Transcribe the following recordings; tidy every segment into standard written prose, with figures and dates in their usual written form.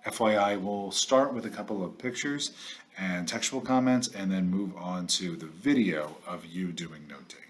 FYI, we'll start with a couple of pictures and textual comments and then move on to the video of you doing note taking.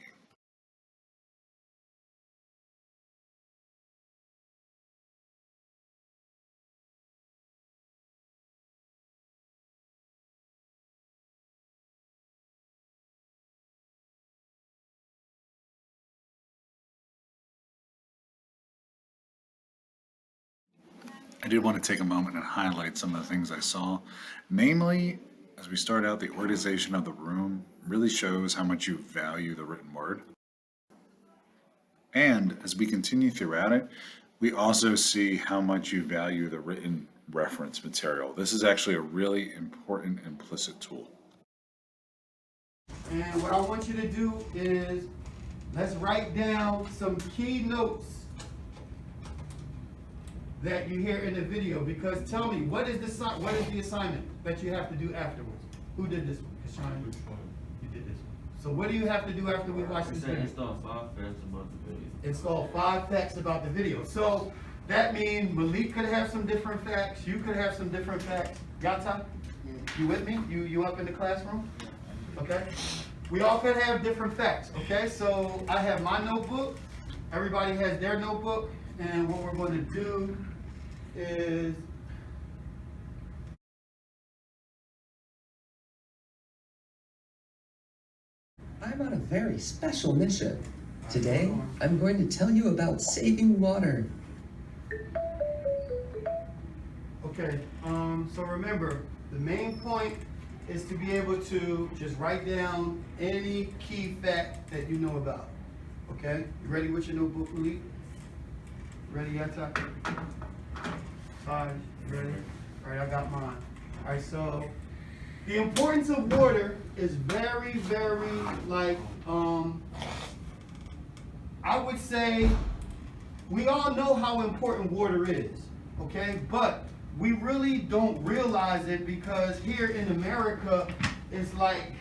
I did want to take a moment and highlight some of the things I saw. Namely, as we start out, the organization of the room really shows how much you value the written word. And as we continue throughout it, we also see how much you value the written reference material. This is actually a really important implicit tool. And what I want you to do is let's write down some key notes that you hear in the video. Because tell me, what is the assignment that you have to do afterwards? Who did this one? Kashawn? Which one? You did this one. So what do you have to do after we watch this video? Install 5 facts about the video. Install 5 facts about the video. So that means Malik could have some different facts. You could have some different facts. Yata, you with me? You up in the classroom? Okay. We all could have different facts. Okay. So I have my notebook. Everybody has their notebook, and what we're going to do is I'm on a very special mission. Today, I'm going to tell you about saving water. okay. So remember, the main point is to be able to just write down any key fact that you know about. Okay? You ready with your notebook, Malik? Ready, Yata? 5, you ready? All right, I got mine. All right, so the importance of water is very, very, like, I would say we all know how important water is, okay? But we really don't realize it because here in America, it's like,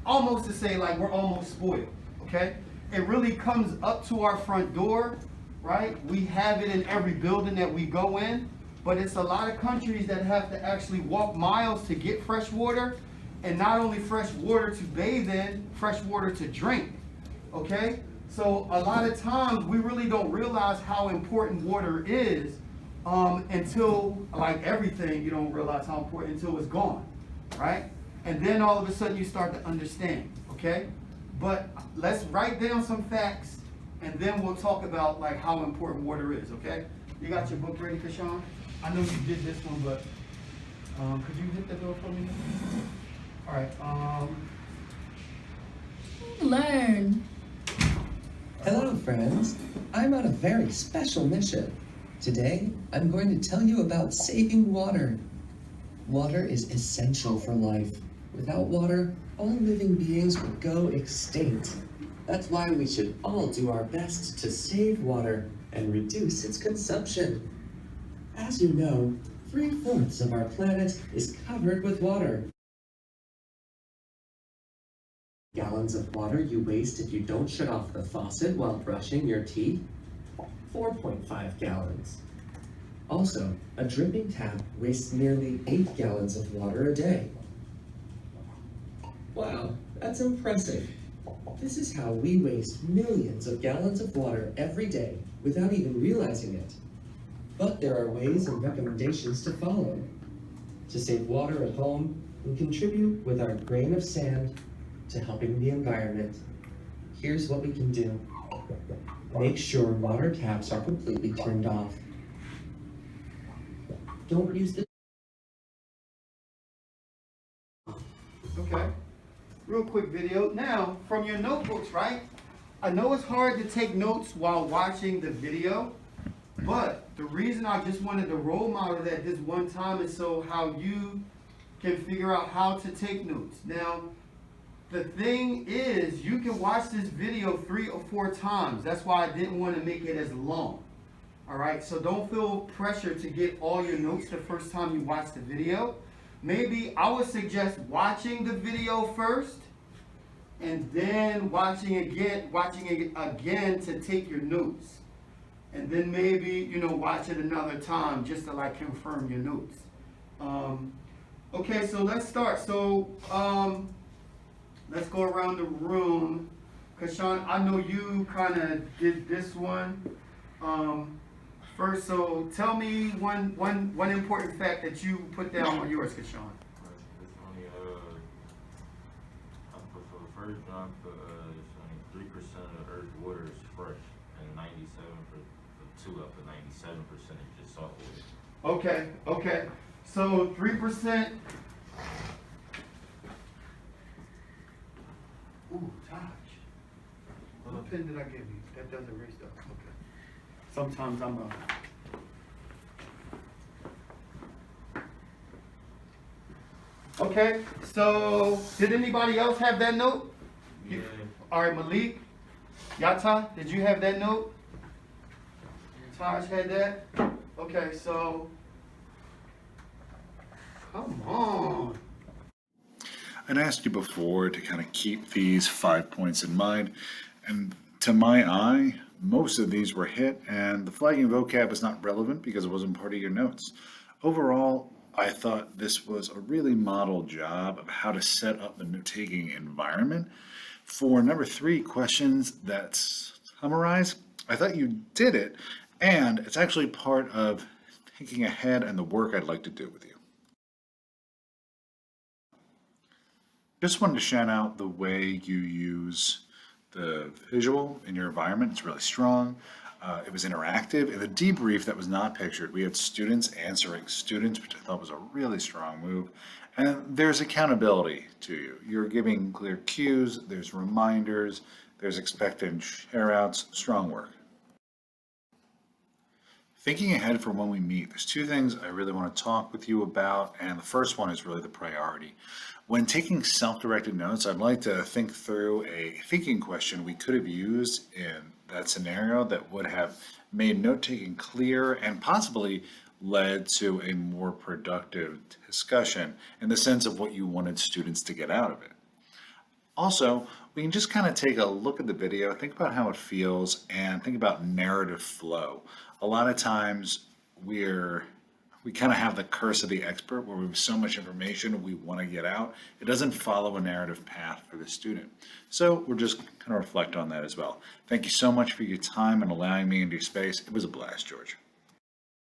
almost to say like we're almost spoiled, okay? It really comes up to our front door, right? We have it in every building that we go in, but it's a lot of countries that have to actually walk miles to get fresh water, and not only fresh water to bathe in, fresh water to drink, okay? So a lot of times we really don't realize how important water is until, like everything, you don't realize how important until it's gone, right? And then all of a sudden you start to understand, okay? But let's write down some facts, and then we'll talk about like how important water is, okay? You got your book ready, Kashawn? I know you did this one, but could you hit the door for me? All right. Learn. Hello, friends. I'm on a very special mission. Today, I'm going to tell you about saving water. Water is essential for life. Without water, all living beings would go extinct. That's why we should all do our best to save water and reduce its consumption. As you know, 3/4 of our planet is covered with water. Gallons of water you waste if you don't shut off the faucet while brushing your teeth? 4.5 gallons. Also, a dripping tap wastes nearly 8 gallons of water a day. Wow, that's impressive. This is how we waste millions of gallons of water every day without even realizing it. But there are ways and recommendations to follow. To save water at home and contribute with our grain of sand to helping the environment. Here's what we can do. Make sure water taps are completely turned off. Don't use the Okay. Real quick video. Now, from your notebooks, right? I know it's hard to take notes while watching the video, but the reason I just wanted to role model that this one time is so how you can figure out how to take notes. Now, the thing is, you can watch this video 3 or 4 times. That's why I didn't want to make it as long. All right, so don't feel pressure to get all your notes the first time you watch the video. Maybe I would suggest watching the video first and then watching it again to take your notes. and then maybe, you know, watch it another time just to like confirm your notes. Okay, so let's start. So, let's go around the room. Kashawn, I know you kind of did this one. First, so tell me one important fact that you put down on yours, Kashawn. It's only, I put for the first one, it's only 3% of the Earth's water is fresh, and 2 up to 97% is just salt water. Okay. So 3%. Ooh, Taj. What pen did I give you? That doesn't erase stuff. Okay. Sometimes I'm Okay, so did anybody else have that note? Yeah. All right, Malik. Yata, did you have that note? Taj had that? Okay, so. Come on. I'd asked you before to kind of keep these 5 points in mind, and to my eye, most of these were hit, and the flagging vocab was not relevant because it wasn't part of your notes. Overall, I thought this was a really model job of how to set up the note-taking environment. For number 3, questions that summarize, I thought you did it, and it's actually part of thinking ahead and the work I'd like to do with you. Just wanted to shout out the way you use the visual in your environment. It's really strong. It was interactive. In the debrief that was not pictured, we had students answering students, which I thought was a really strong move. And there's accountability to you. You're giving clear cues, there's reminders, there's expected share outs, strong work. Thinking ahead for when we meet, there's 2 things I really want to talk with you about, and the first one is really the priority. When taking self-directed notes, I'd like to think through a thinking question we could have used in that scenario that would have made note-taking clear and possibly led to a more productive discussion in the sense of what you wanted students to get out of it. Also, we can just kind of take a look at the video, think about how it feels, and think about narrative flow. A lot of times we kind of have the curse of the expert where we have so much information we want to get out. It doesn't follow a narrative path for the student. So we're just kind of reflect on that as well. Thank you so much for your time and allowing me into your space. It was a blast, George.